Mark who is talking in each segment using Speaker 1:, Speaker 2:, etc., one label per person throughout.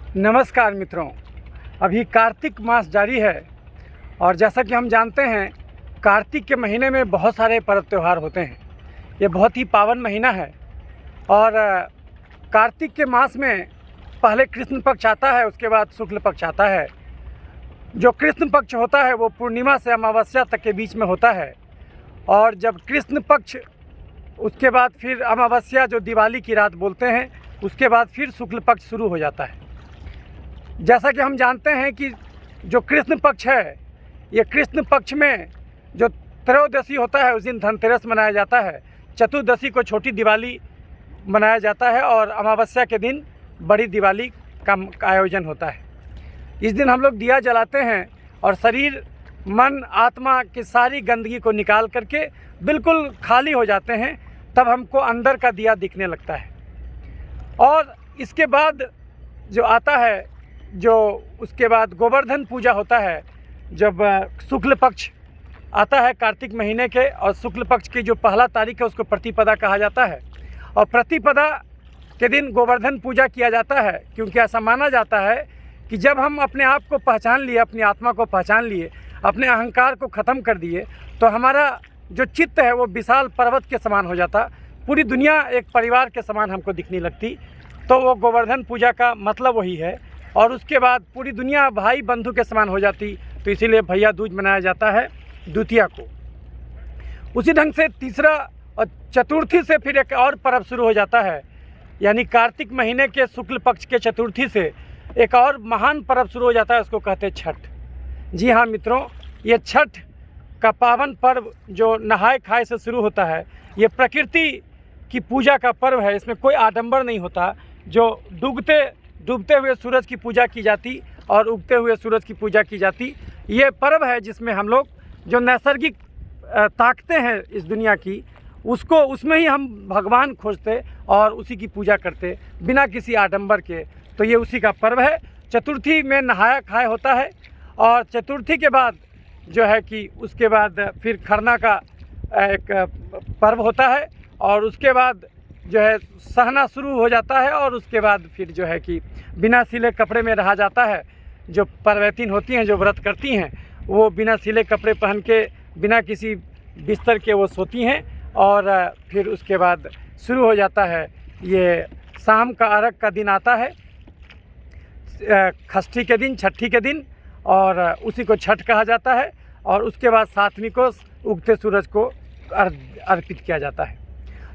Speaker 1: नमस्कार मित्रों, अभी कार्तिक मास जारी है और जैसा कि हम जानते हैं कार्तिक के महीने में बहुत सारे पर्व त्यौहार होते हैं। ये बहुत ही पावन महीना है और कार्तिक के मास में पहले कृष्ण पक्ष आता है, उसके बाद शुक्ल पक्ष आता है। जो कृष्ण पक्ष होता है वो पूर्णिमा से अमावस्या तक के बीच में होता है और जब कृष्ण पक्ष उसके बाद फिर अमावस्या जो दिवाली की रात बोलते हैं, उसके बाद फिर शुक्ल पक्ष शुरू हो जाता है। जैसा कि हम जानते हैं कि जो कृष्ण पक्ष है, ये कृष्ण पक्ष में जो त्रयोदशी होता है उस दिन धनतेरस मनाया जाता है, चतुर्दशी को छोटी दिवाली मनाया जाता है और अमावस्या के दिन बड़ी दिवाली का आयोजन होता है। इस दिन हम लोग दिया जलाते हैं और शरीर मन आत्मा की सारी गंदगी को निकाल करके बिल्कुल खाली हो जाते हैं, तब हमको अंदर का दिया दिखने लगता है। और इसके बाद जो आता है, जो उसके बाद गोवर्धन पूजा होता है। जब शुक्ल पक्ष आता है कार्तिक महीने के और शुक्ल पक्ष की जो पहला तारीख है उसको प्रतिपदा कहा जाता है और प्रतिपदा के दिन गोवर्धन पूजा किया जाता है, क्योंकि ऐसा माना जाता है कि जब हम अपने आप को पहचान लिए, अपनी आत्मा को पहचान लिए, अपने अहंकार को ख़त्म कर दिए, तो हमारा जो चित्त है वो विशाल पर्वत के समान हो जाता, पूरी दुनिया एक परिवार के समान हमको दिखने लगती। तो वो गोवर्धन पूजा का मतलब वही है। और उसके बाद पूरी दुनिया भाई बंधु के समान हो जाती, तो इसीलिए भैया दूज मनाया जाता है द्वितीया को। उसी ढंग से तीसरा और चतुर्थी से फिर एक और पर्व शुरू हो जाता है, यानी कार्तिक महीने के शुक्ल पक्ष के चतुर्थी से एक और महान पर्व शुरू हो जाता है, उसको कहते हैं छठ। जी हाँ मित्रों, ये छठ का पावन पर्व जो नहाए खाए से शुरू होता है, ये प्रकृति की पूजा का पर्व है। इसमें कोई आडंबर नहीं होता। जो डूबते हुए सूरज की पूजा की जाती और उगते हुए सूरज की पूजा की जाती, ये पर्व है जिसमें हम लोग जो नैसर्गिक ताकतें हैं इस दुनिया की, उसको उसमें ही हम भगवान खोजते और उसी की पूजा करते बिना किसी आडंबर के। तो ये उसी का पर्व है। चतुर्थी में नहाया खाया होता है और चतुर्थी के बाद जो है कि उसके बाद फिर खरना का एक पर्व होता है और उसके बाद जो है सहना शुरू हो जाता है और उसके बाद फिर जो है कि बिना सिले कपड़े में रहा जाता है। जो परवैतीन होती हैं, जो व्रत करती हैं, वो बिना सिले कपड़े पहन के बिना किसी बिस्तर के वो सोती हैं और फिर उसके बाद शुरू हो जाता है। ये शाम का अर्घ का दिन आता है, षष्ठी के दिन, छठी के दिन, और उसी को छठ कहा जाता है। और उसके बाद सातवीं को उगते सूरज को अर्पित किया जाता है।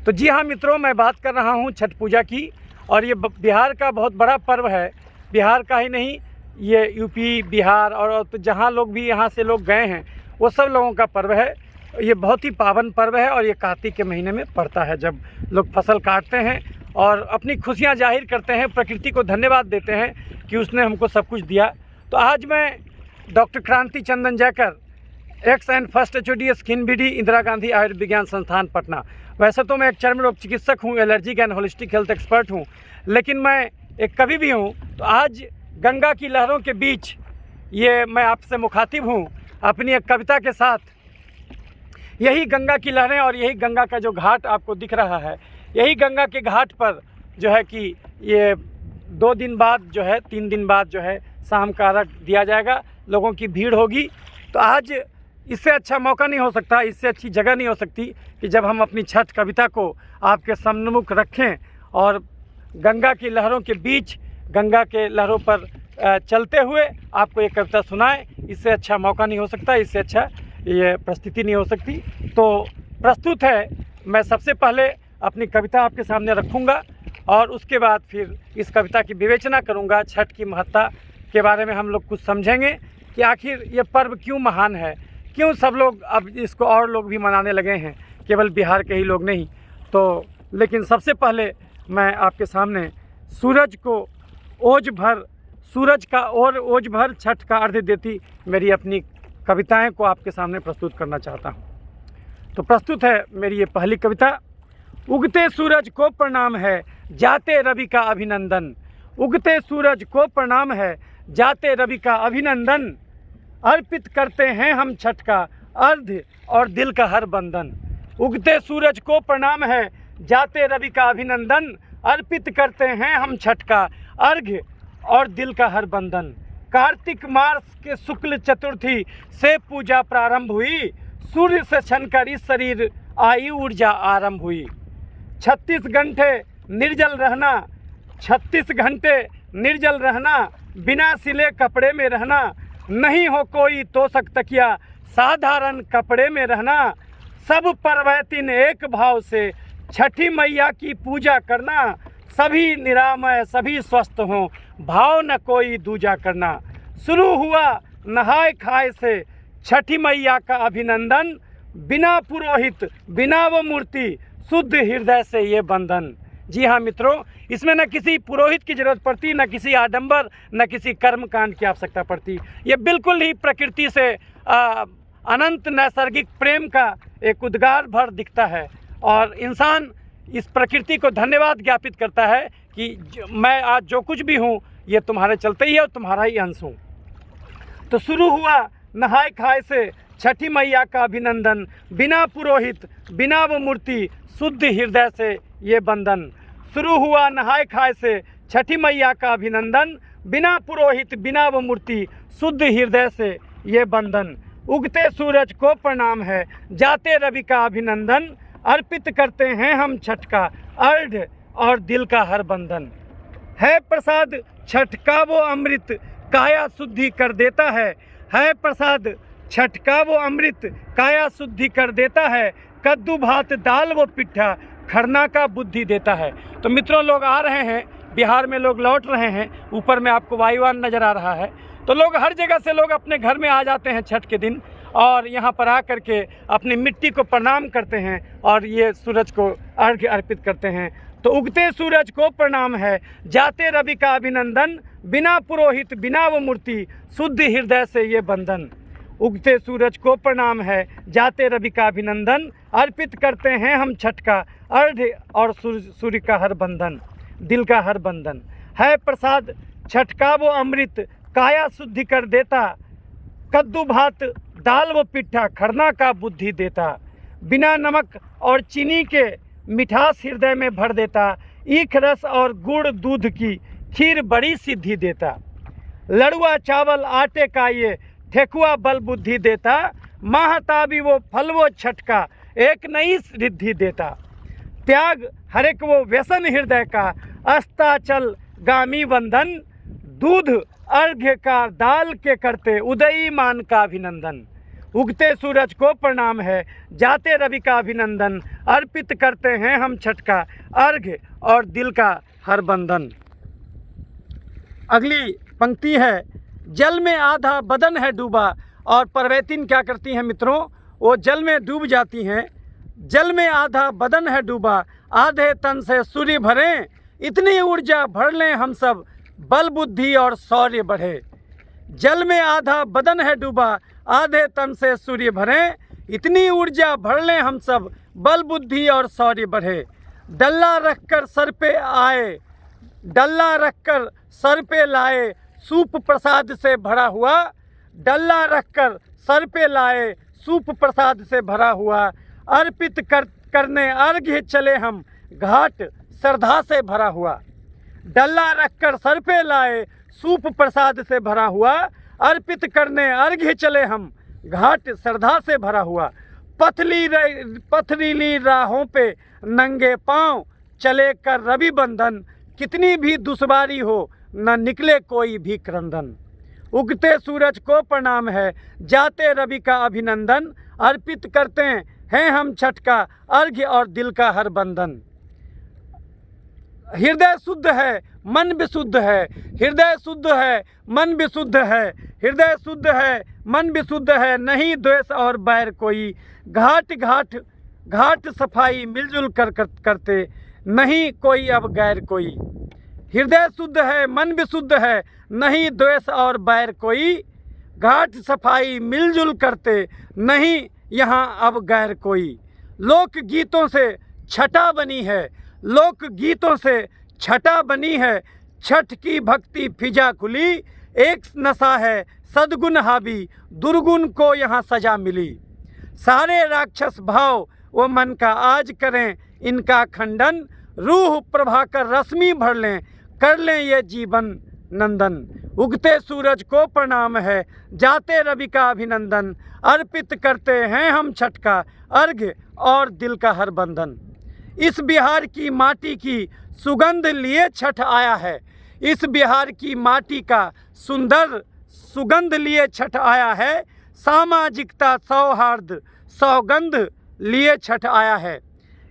Speaker 1: तो जी हाँ मित्रों, मैं बात कर रहा हूँ छठ पूजा की और ये बिहार का बहुत बड़ा पर्व है। बिहार का ही नहीं, ये यूपी, बिहार और तो जहाँ लोग भी यहाँ से लोग गए हैं वो सब लोगों का पर्व है। ये बहुत ही पावन पर्व है और ये कार्तिक के महीने में पड़ता है, जब लोग फसल काटते हैं और अपनी खुशियाँ जाहिर करते हैं, प्रकृति को धन्यवाद देते हैं कि उसने हमको सब कुछ दिया। तो आज मैं DrKranti Chandan Jaykar, ex and first HOD skin BD, Indira Gandhi Ayurvigyan Sansthan Patna. वैसे तो मैं एक चर्म रोग चिकित्सक हूँ, allergy and holistic health expert हूँ, लेकिन मैं एक कवि भी हूँ। तो आज गंगा की लहरों के बीच ये मैं आपसे मुखातिब हूँ अपनी एक कविता के साथ। यही गंगा की लहरें और यही गंगा का जो घाट आपको दिख रहा है, यही गंगा के घाट पर जो है कि ये 2 दिन बाद जो है, 3 दिन बाद जो है शाम का अर्घ दिया जाएगा। लोगों की भीड़ होगी। तो आज इससे अच्छा मौका नहीं हो सकता, इससे अच्छी जगह नहीं हो सकती कि जब हम अपनी छठ कविता को आपके सम्मुख रखें और गंगा की लहरों के बीच, गंगा के लहरों पर चलते हुए आपको ये कविता सुनाएं। इससे अच्छा मौका नहीं हो सकता, इससे अच्छा ये परिस्थिति नहीं हो सकती। तो प्रस्तुत है, मैं सबसे पहले अपनी कविता आपके सामने रखूँगा और उसके बाद फिर इस कविता की विवेचना करूँगा। छठ की महत्ता के बारे में हम लोग कुछ समझेंगे कि आखिर ये पर्व क्यों महान है, क्यों सब लोग अब इसको और लोग भी मनाने लगे हैं, केवल बिहार के ही लोग नहीं। तो लेकिन सबसे पहले मैं आपके सामने सूरज भर छठ का अर्घ देती मेरी अपनी कविताएं को आपके सामने प्रस्तुत करना चाहता हूं। तो प्रस्तुत है मेरी ये पहली कविता। उगते सूरज को प्रणाम है, जाते रवि का अभिनंदन। उगते सूरज को प्रणाम है, जाते रवि का अभिनंदन। अर्पित करते हैं हम छठ का अर्घ और दिल का हर बंधन। उगते सूरज को प्रणाम है, जाते रवि का अभिनंदन। अर्पित करते हैं हम छठ का अर्घ और दिल का हर बंधन। कार्तिक मास के शुक्ल चतुर्थी से पूजा प्रारंभ हुई, सूर्य से छनकर इस शरीर आई ऊर्जा आरंभ हुई। 36 घंटे निर्जल रहना, 36 घंटे निर्जल रहना, बिना सिले कपड़े में रहना, नहीं हो कोई तोशक तकिया, साधारण कपड़े में रहना, सब परवैतिन एक भाव से छठी मैया की पूजा करना, सभी निरामय सभी स्वस्थ हों, भाव न कोई दूजा करना। शुरू हुआ नहाय खाए से छठी मैया का अभिनंदन, बिना पुरोहित बिना वो मूर्ति, शुद्ध हृदय से ये बंधन। जी हाँ मित्रों, इसमें न किसी पुरोहित की जरूरत पड़ती, न किसी आडंबर, न किसी कर्मकांड की आवश्यकता पड़ती। ये बिल्कुल ही प्रकृति से अनंत नैसर्गिक प्रेम का एक उद्गार भर दिखता है और इंसान इस प्रकृति को धन्यवाद ज्ञापित करता है कि मैं आज जो कुछ भी हूँ ये तुम्हारे चलते ही है और तुम्हारा ही अंश हूँ। तो शुरू हुआ नहाय खाए से छठी मैया का अभिनंदन, बिना पुरोहित बिना वो मूर्ति, शुद्ध हृदय से ये बंधन। शुरू हुआ नहाय खाए से छठी मैया का अभिनंदन, बिना पुरोहित बिना वो मूर्ति, शुद्ध हृदय से ये बंधन। उगते सूरज को प्रणाम है, जाते रवि का अभिनंदन, अर्पित करते हैं हम छठ का अर्घ्य और दिल का हर बंधन। है प्रसाद छठ का वो अमृत, काया शुद्धि कर देता है प्रसाद छठ का वो अमृत, काया शुद्धि कर देता है, कद्दू भात दाल वो पिट्ठा, खरना का बुद्धि देता है। तो मित्रों, लोग आ रहे हैं, बिहार में लोग लौट रहे हैं, ऊपर में आपको वायुयान नज़र आ रहा है। तो लोग हर जगह से लोग अपने घर में आ जाते हैं छठ के दिन और यहाँ पर आ कर के अपनी मिट्टी को प्रणाम करते हैं और ये सूरज को अर्घ्य अर्पित करते हैं। तो उगते सूरज को प्रणाम है, जाते रवि का अभिनंदन, बिना पुरोहित बिना वो मूर्ति, शुद्ध हृदय से ये बंधन। उगते सूरज को प्रणाम है, जाते रवि का अभिनंदन, अर्पित करते हैं हम छठ का अर्घ्य और सूर्य का हर बंधन, दिल का हर बंधन। है प्रसाद छठ का वो अमृत, काया शुद्धि कर देता, कद्दू भात दाल वो पिट्ठा, खरना का बुद्धि देता। बिना नमक और चीनी के मिठास हृदय में भर देता, ईख रस और गुड़ दूध की खीर बड़ी सिद्धि देता। लड़ुआ चावल आटे का ये ठेकुआ बल बुद्धि देता, महाताबी वो फल वो छठ का एक नई रिद्धि देता। त्याग हर एक वो व्यसन हृदय का, अस्ताचल गामी वंदन, दूध अर्घ्य का दाल के करते, उदयी मान का अभिनंदन। उगते सूरज को प्रणाम है, जाते रवि का अभिनंदन, अर्पित करते हैं हम छठ का अर्घ्य और दिल का हर बंधन। अगली पंक्ति है, जल में आधा बदन है डूबा। और परवैतिन क्या करती हैं मित्रों, वो जल में डूब जाती हैं। जल में आधा बदन है डूबा, आधे तन से सूर्य भरें, इतनी ऊर्जा भर लें हम सब, बल बुद्धि और शौर्य बढ़े। जल में आधा बदन है डूबा, आधे तन से सूर्य भरें, इतनी ऊर्जा भर लें हम सब, बल बुद्धि और शौर्य बढ़े। डल्ला रखकर सर पे आए, डल्ला रखकर सर पे लाए, सूप प्रसाद से भरा हुआ, डल्ला रखकर सर पे लाए, सूप प्रसाद से भरा हुआ, अर्पित करने अर्घ्य चले हम, घाट श्रद्धा से भरा हुआ। डल्ला रखकर सर पे लाए, सूप प्रसाद से भरा हुआ, अर्पित करने अर्घ्य चले हम, घाट श्रद्धा से भरा हुआ। पथरीली राहों पे नंगे पांव चले कर रवि बंधन, कितनी भी दुश्वारी हो न निकले कोई भी क्रंदन। उगते सूरज को प्रणाम है, जाते रवि का अभिनंदन, अर्पित करते हैं हम छठ का अर्घ्य और दिल का हर बंधन। हृदय शुद्ध है मन विशुद्ध है, हृदय शुद्ध है मन विशुद्ध है, हृदय शुद्ध है मन विशुद्ध है, नहीं द्वेष और बैर कोई। घाट घाट घाट सफाई मिलजुल करते, नहीं कोई अब गैर कोई। हृदय शुद्ध है मन विशुद्ध है, नहीं द्वेष और बैर कोई। घाट सफाई मिलजुल करते, नहीं यहाँ अब गैर कोई। लोक गीतों से छटा बनी है, लोक गीतों से छटा बनी है, छठ की भक्ति फिजा खुली। एक नशा है सद्गुण हावी, दुर्गुण को यहाँ सजा मिली। सारे राक्षस भाव वो मन का आज करें इनका खंडन, रूह प्रभाकर रश्मि भर लें, कर लें ये जीवन नंदन। उगते सूरज को प्रणाम है, जाते रवि का अभिनंदन। अर्पित करते हैं हम छठ का अर्घ्य और दिल का हर बंधन। इस बिहार की माटी की सुगंध लिए छठ आया है। इस बिहार की माटी का सुंदर सुगंध लिए छठ आया है। सामाजिकता सौहार्द सौगंध लिए छठ आया है।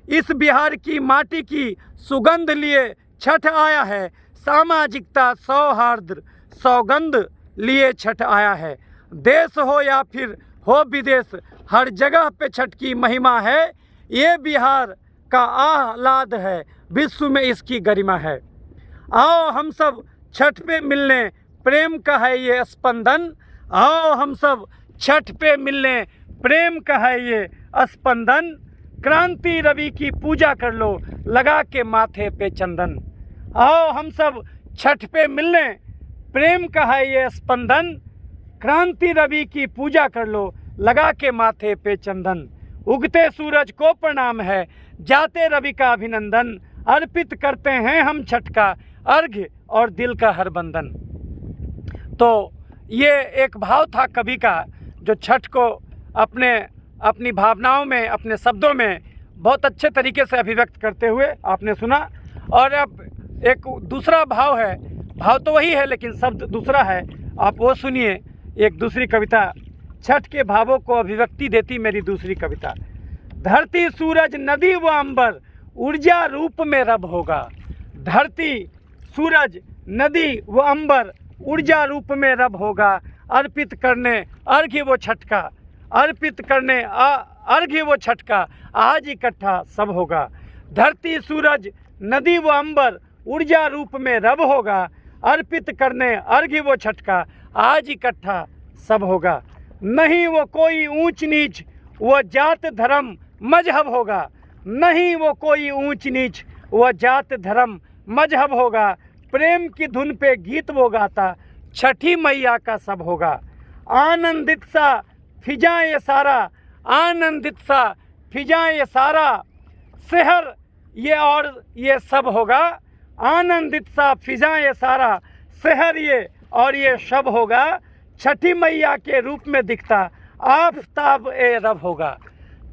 Speaker 1: इस बिहार की माटी की सुगंध लिए छठ आया है। सामाजिकता सौहार्द सौगंध लिए छठ आया है। देश हो या फिर हो विदेश, हर जगह पे छठ की महिमा है। ये बिहार का आह्लाद है, विश्व में इसकी गरिमा है। आओ हम सब छठ पे मिलने, प्रेम का है ये स्पंदन। आओ हम सब छठ पे मिलने, प्रेम का है ये स्पंदन। क्रांति रवि की पूजा कर लो, लगा के माथे पे चंदन। आओ हम सब छठ पे मिलने, प्रेम का है ये स्पंदन। क्रांति रवि की पूजा कर लो, लगा के माथे पे चंदन। उगते सूरज को प्रणाम है, जाते रवि का अभिनंदन। अर्पित करते हैं हम छठ का अर्घ्य और दिल का हर बंधन। तो ये एक भाव था कवि का, जो छठ को अपनी भावनाओं में, अपने शब्दों में बहुत अच्छे तरीके से अभिव्यक्त करते हुए आपने सुना। और अब एक दूसरा भाव है, भाव तो वही है लेकिन शब्द दूसरा है, आप वो सुनिए। एक दूसरी कविता छठ के भावों को अभिव्यक्ति देती मेरी दूसरी कविता। धरती सूरज नदी व अंबर ऊर्जा रूप में रब होगा। धरती सूरज नदी व अंबर ऊर्जा रूप में रब होगा। अर्पित करने अर्घ्य वो छठ का, अर्पित करने अर्घ्य वो छठ का, आज इकट्ठा सब होगा। धरती सूरज नदी व अंबर ऊर्जा रूप में रब होगा। अर्पित करने अर्घ्य वो छठ का, आज इकट्ठा सब होगा। नहीं वो कोई ऊंच नीच, वो जात धर्म मजहब होगा। नहीं वो कोई ऊंच नीच, वो जात धर्म मजहब होगा। प्रेम की धुन पे गीत वो गाता, छठी मैया का सब होगा। आनंदित सा फिजाएं सारा, आनंदित सा फिजाएं सारा, शहर ये और ये सब होगा। आनंदित सा फिजाएं सारा, शहर ये और ये सब होगा। छठी मैया के रूप में दिखता आफताब ए रब होगा।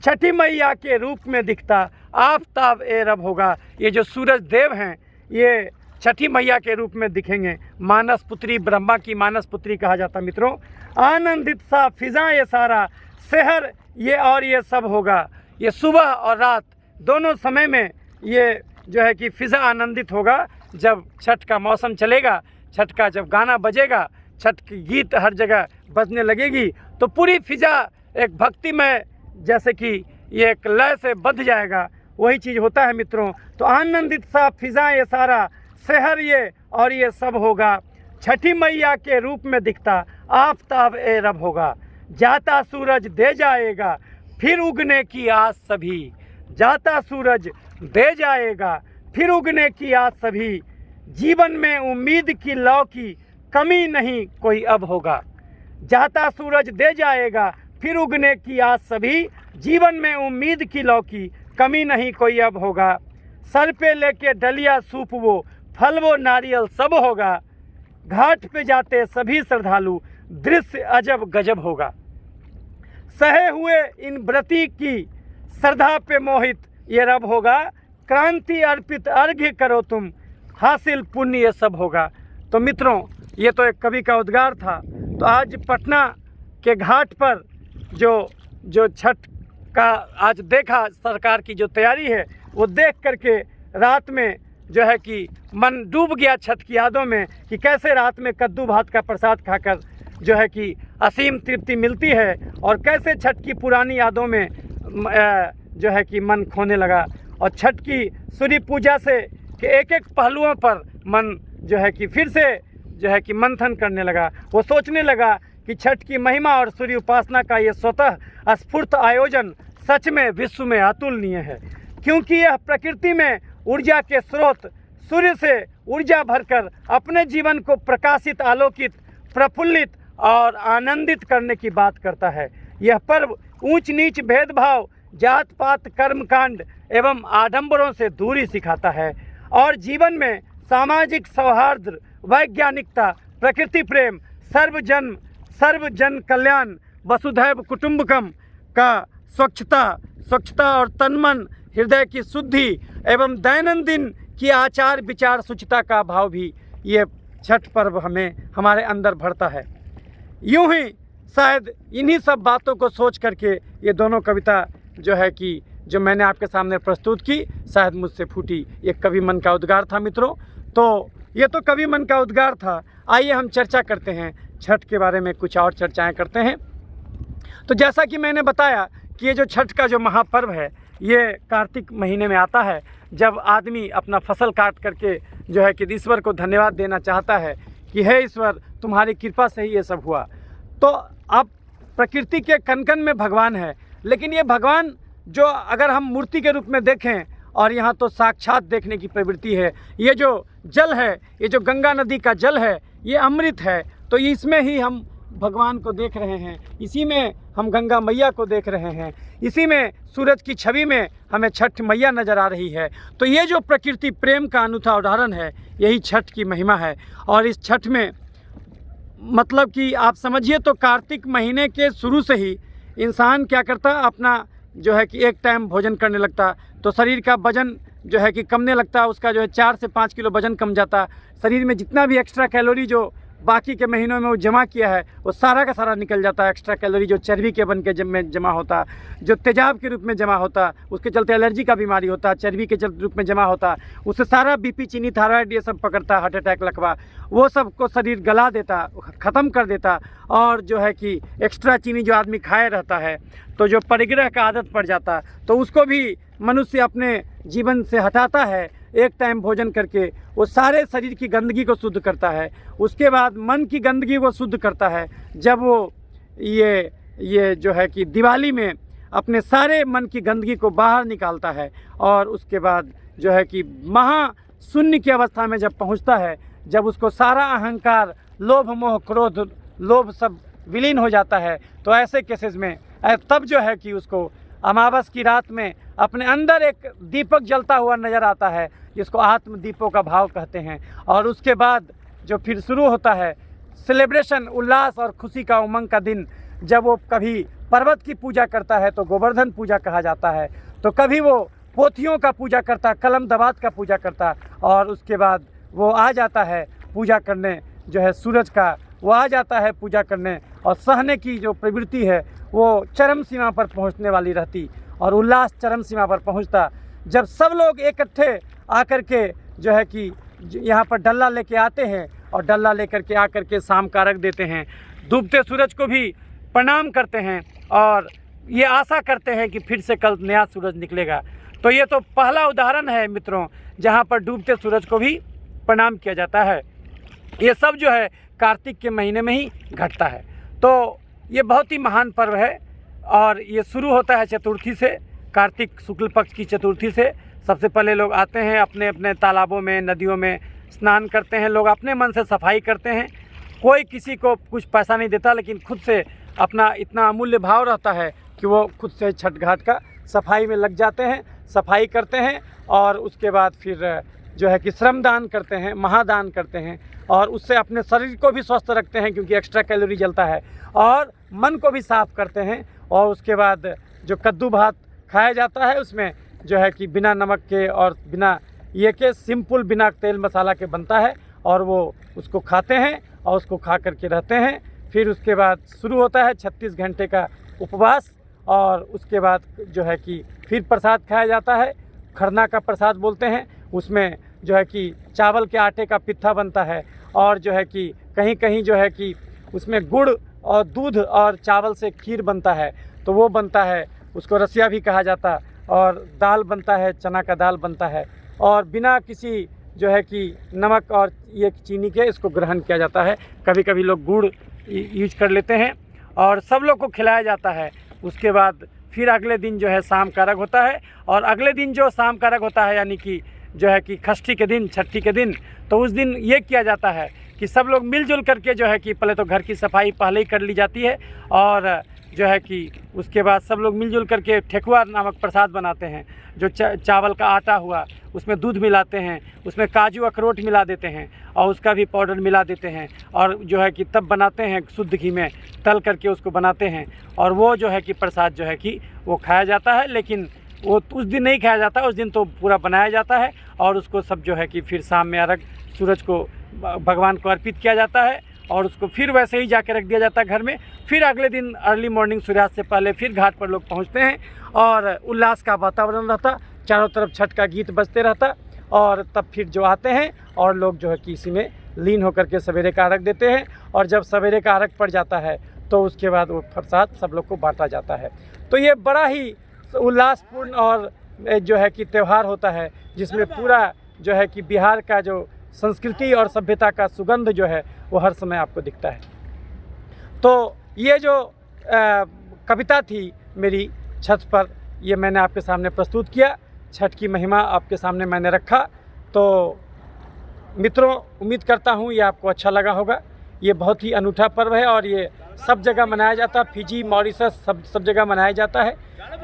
Speaker 1: छठी मैया के रूप में दिखता आफताब ए रब होगा। ये जो सूरज देव हैं, ये छठी मैया के रूप में दिखेंगे। मानस पुत्री, ब्रह्मा की मानस पुत्री कहा जाता मित्रों। आनंदित सा फिजा ये सारा, शहर ये और ये सब होगा। ये सुबह और रात दोनों समय में ये जो है कि फिजा आनंदित होगा। जब छठ का मौसम चलेगा, छठ का जब गाना बजेगा, छठ की गीत हर जगह बजने लगेगी, तो पूरी फिजा एक भक्तिमय, जैसे कि ये एक लय से बंध जाएगा, वही चीज़ होता है मित्रों। तो आनंदित सा फिजा ये सारा, शहर ये और ये सब होगा। छठी मैया के रूप में दिखता आफताब ए रब होगा। जाता सूरज दे जाएगा, फिर उगने की आस सभी। जाता सूरज दे जाएगा, फिर उगने की आस सभी। जीवन में उम्मीद की लौ की कमी नहीं कोई अब होगा। जाता सूरज दे जाएगा, फिर उगने की आस सभी। जीवन में उम्मीद की लौ की कमी नहीं कोई अब होगा। सर पे लेके डलिया सूप वो, फल वो नारियल सब होगा। घाट पे जाते सभी श्रद्धालु, दृश्य अजब गजब होगा। सहे हुए इन व्रती की श्रद्धा पे मोहित ये रब होगा। क्रांति अर्पित अर्घ्य करो तुम, हासिल पुण्य ये सब होगा। तो मित्रों, ये तो एक कवि का उद्गार था। तो आज पटना के घाट पर जो छठ का आज देखा, सरकार की जो तैयारी है वो देख करके रात में जो है कि मन डूब गया छठ की यादों में, कि कैसे रात में कद्दू भात का प्रसाद खाकर जो है कि असीम तृप्ति मिलती है, और कैसे छठ की पुरानी यादों में जो है कि मन खोने लगा। और छठ की सूर्य पूजा से के एक एक पहलुओं पर मन जो है कि फिर से जो है कि मंथन करने लगा। वो सोचने लगा कि छठ की महिमा और सूर्य उपासना का ये स्वतः स्फूर्त आयोजन सच में विश्व में अतुलनीय है, क्योंकि यह प्रकृति में ऊर्जा के स्रोत सूर्य से ऊर्जा भरकर अपने जीवन को प्रकाशित, आलोकित, प्रफुल्लित और आनंदित करने की बात करता है। यह पर्व ऊंच नीच, भेदभाव, जात पात, कर्मकांड एवं आडंबरों से दूरी सिखाता है और जीवन में सामाजिक सौहार्द वैज्ञानिकता, प्रकृति प्रेम, सर्वजन कल्याण, वसुधैव कुटुंबकम का स्वच्छता और तन मन हृदय की शुद्धि एवं दैनंदिन की आचार विचार शुचिता का भाव भी ये छठ पर्व हमें हमारे अंदर भरता है। यूं ही शायद इन्हीं सब बातों को सोच करके ये दोनों कविता जो है कि जो मैंने आपके सामने प्रस्तुत की शायद मुझसे फूटी। ये कवि मन का उद्गार था मित्रों। तो ये तो कवि मन का उद्गार था। आइए हम चर्चा करते हैं छठ के बारे में, कुछ और चर्चाएं करते हैं। तो जैसा कि मैंने बताया कि ये जो छठ का जो महापर्व है ये कार्तिक महीने में आता है, जब आदमी अपना फसल काट करके जो है कि ईश्वर को धन्यवाद देना चाहता है कि हे ईश्वर तुम्हारी कृपा से ही ये सब हुआ। तो अब प्रकृति के कण कण में भगवान है, लेकिन ये भगवान जो अगर हम मूर्ति के रूप में देखें और यहाँ तो साक्षात देखने की प्रवृत्ति है। ये जो जल है, ये जो गंगा नदी का जल है, ये अमृत है। तो इसमें ही हम भगवान को देख रहे हैं, इसी में हम गंगा मैया को देख रहे हैं, इसी में सूरज की छवि में हमें छठ मैया नज़र आ रही है। तो ये जो प्रकृति प्रेम का अनूठा उदाहरण है, यही छठ की महिमा है। और इस छठ में मतलब कि आप समझिए तो कार्तिक महीने के शुरू से ही इंसान क्या करता, अपना जो है कि एक टाइम भोजन करने लगता, तो शरीर का वजन जो है कि कमने लगता, उसका जो है 4 से 5 किलो वजन कम जाता। शरीर में जितना भी एक्स्ट्रा कैलोरी जो बाकी के महीनों में वो जमा किया है वो सारा का सारा निकल जाता है। एक्स्ट्रा कैलोरी जो चर्बी के बन के जमा होता, जो तेजाब के रूप में जमा होता, उसके चलते एलर्जी का बीमारी होता, चर्बी के रूप में जमा होता, उससे सारा बीपी, चीनी, थायराइड ये सब पकड़ता, हार्ट अटैक, लकवा, वो सब को शरीर गला देता, ख़त्म कर देता। और जो है कि एक्स्ट्रा चीनी जो आदमी खाए रहता है तो जो परिग्रह का आदत पड़ जाता, तो उसको भी मनुष्य अपने जीवन से हटाता है। एक टाइम भोजन करके वो सारे शरीर की गंदगी को शुद्ध करता है, उसके बाद मन की गंदगी को शुद्ध करता है। जब वो ये जो है कि दिवाली में अपने सारे मन की गंदगी को बाहर निकालता है और उसके बाद जो है कि महाशून्य की अवस्था में जब पहुंचता है, जब उसको सारा अहंकार, लोभ, मोह, क्रोध, लोभ सब विलीन हो जाता है, तो ऐसे केसेस में तब जो है कि उसको अमावस की रात में अपने अंदर एक दीपक जलता हुआ नज़र आता है, जिसको आत्म दीपों का भाव कहते हैं। और उसके बाद जो फिर शुरू होता है सेलिब्रेशन, उल्लास और खुशी का उमंग का दिन, जब वो कभी पर्वत की पूजा करता है तो गोवर्धन पूजा कहा जाता है, तो कभी वो पोथियों का पूजा करता, कलम दवात का पूजा करता, और उसके बाद वो आ जाता है पूजा करने जो है सूरज का, वो आ जाता है पूजा करने, और सहने की जो प्रवृत्ति है वो चरम सीमा पर पहुंचने वाली रहती और उल्लास चरम सीमा पर पहुंचता, जब सब लोग इकट्ठे आकर के जो है कि यहाँ पर डल्ला लेके आते हैं और डल्ला लेकर के आकर के शाम का अर्घ देते हैं, डूबते सूरज को भी प्रणाम करते हैं और ये आशा करते हैं कि फिर से कल नया सूरज निकलेगा। तो ये तो पहला उदाहरण है मित्रों, जहाँ पर डूबते सूरज को भी प्रणाम किया जाता है। ये सब जो है कार्तिक के महीने में ही घटता है। तो ये बहुत ही महान पर्व है और ये शुरू होता है चतुर्थी से, कार्तिक शुक्ल पक्ष की चतुर्थी से। सबसे पहले लोग आते हैं, अपने अपने तालाबों में, नदियों में स्नान करते हैं, लोग अपने मन से सफाई करते हैं। कोई किसी को कुछ पैसा नहीं देता, लेकिन खुद से अपना इतना अमूल्य भाव रहता है कि वो खुद से छठ घाट का सफाई में लग जाते हैं, सफाई करते हैं और उसके बाद फिर जो है कि श्रम दान करते हैं, महादान करते हैं और उससे अपने शरीर को भी स्वस्थ रखते हैं क्योंकि एक्स्ट्रा कैलोरी जलता है, और मन को भी साफ़ करते हैं। और उसके बाद जो कद्दू भात खाया जाता है उसमें जो है कि बिना नमक के और बिना ये के सिंपल, बिना तेल मसाला के बनता है, और वो उसको खाते हैं और उसको खा करके रहते हैं। फिर उसके बाद शुरू होता है 36 घंटे का उपवास, और उसके बाद जो है कि फिर प्रसाद खाया जाता है, खरना का प्रसाद बोलते हैं। उसमें जो है कि चावल के आटे का पिट्ठा बनता है, और जो है कि कहीं कहीं जो है कि उसमें गुड़ और दूध और चावल से खीर बनता है, तो वो बनता है, उसको रसिया भी कहा जाता। और दाल बनता है, चना का दाल बनता है, और बिना किसी जो है कि नमक और ये चीनी के इसको ग्रहण किया जाता है। कभी कभी लोग गुड़ यूज कर लेते हैं और सब लोग को खिलाया जाता है। उसके बाद फिर अगले दिन जो है शाम का अर्घ होता है, और अगले दिन जो शाम का अर्घ होता है यानी कि जो है कि षष्ठी के दिन, छठी के दिन, तो उस दिन ये किया जाता है कि सब लोग मिलजुल करके जो है कि पहले तो घर की सफाई पहले ही कर ली जाती है, और जो है कि उसके बाद सब लोग मिलजुल करके ठेकुआ नामक प्रसाद बनाते हैं, जो चावल का आटा हुआ, उसमें दूध मिलाते हैं, उसमें काजू अखरोट मिला देते हैं और उसका भी पाउडर मिला देते हैं और जो है कि तब बनाते हैं, शुद्ध घी में तल करके उसको बनाते हैं और वो जो है कि प्रसाद जो है कि वो खाया जाता है। लेकिन वो उस दिन नहीं खाया जाता, उस दिन तो पूरा बनाया जाता है और उसको सब जो है कि फिर शाम में अर्घ सूरज को भगवान को अर्पित किया जाता है और उसको फिर वैसे ही जाके रख दिया जाता है घर में। फिर अगले दिन अर्ली मॉर्निंग सूर्यास्त से पहले फिर घाट पर लोग पहुंचते हैं और उल्लास का वातावरण रहता, चारों तरफ छठ का गीत बजते रहता और तब फिर जो आते हैं और लोग जो है कि इसी में लीन होकर के सवेरे का अर्घ देते हैं और जब सवेरे का अर्घ पड़ जाता है तो उसके बाद वो प्रसाद सब लोग को बांटा जाता है। तो ये बड़ा ही उल्लासपूर्ण और जो है कि त्यौहार होता है जिसमें पूरा जो है कि बिहार का जो संस्कृति और सभ्यता का सुगंध जो है वो हर समय आपको दिखता है। तो ये जो कविता थी मेरी छठ पर, ये मैंने आपके सामने प्रस्तुत किया। छठ की महिमा आपके सामने मैंने रखा। तो मित्रों, उम्मीद करता हूँ ये आपको अच्छा लगा होगा। ये बहुत ही अनूठा पर्व है और ये सब जगह मनाया जाता है, फिजी, मॉरिशस, सब जगह मनाया जाता है।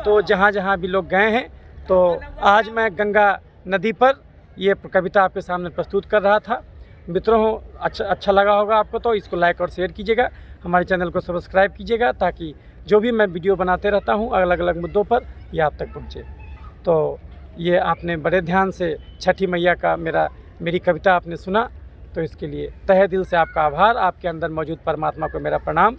Speaker 1: तो जहाँ जहाँ भी लोग गए हैं, तो आज मैं गंगा नदी पर ये कविता आपके सामने प्रस्तुत कर रहा था। मित्रों, अच्छा लगा होगा आपको तो इसको लाइक और शेयर कीजिएगा, हमारे चैनल को सब्सक्राइब कीजिएगा ताकि जो भी मैं वीडियो बनाते रहता हूँ अलग अलग मुद्दों पर ये आप तक पहुँचे। तो ये आपने बड़े ध्यान से छठी मैया का मेरी कविता आपने सुना, तो इसके लिए तहे दिल से आपका आभार। आपके अंदर मौजूद परमात्मा को मेरा प्रणाम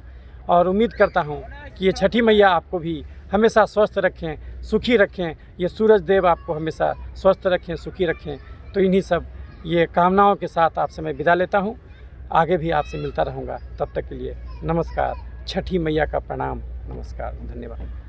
Speaker 1: और उम्मीद करता हूँ कि ये छठी मैया आपको भी हमेशा स्वस्थ रखें, सुखी रखें। ये सूरज देव आपको हमेशा स्वस्थ रखें, सुखी रखें। तो इन्हीं सब ये कामनाओं के साथ आपसे मैं विदा लेता हूँ। आगे भी आपसे मिलता रहूँगा। तब तक के लिए नमस्कार। छठी मैया का प्रणाम, नमस्कार, धन्यवाद।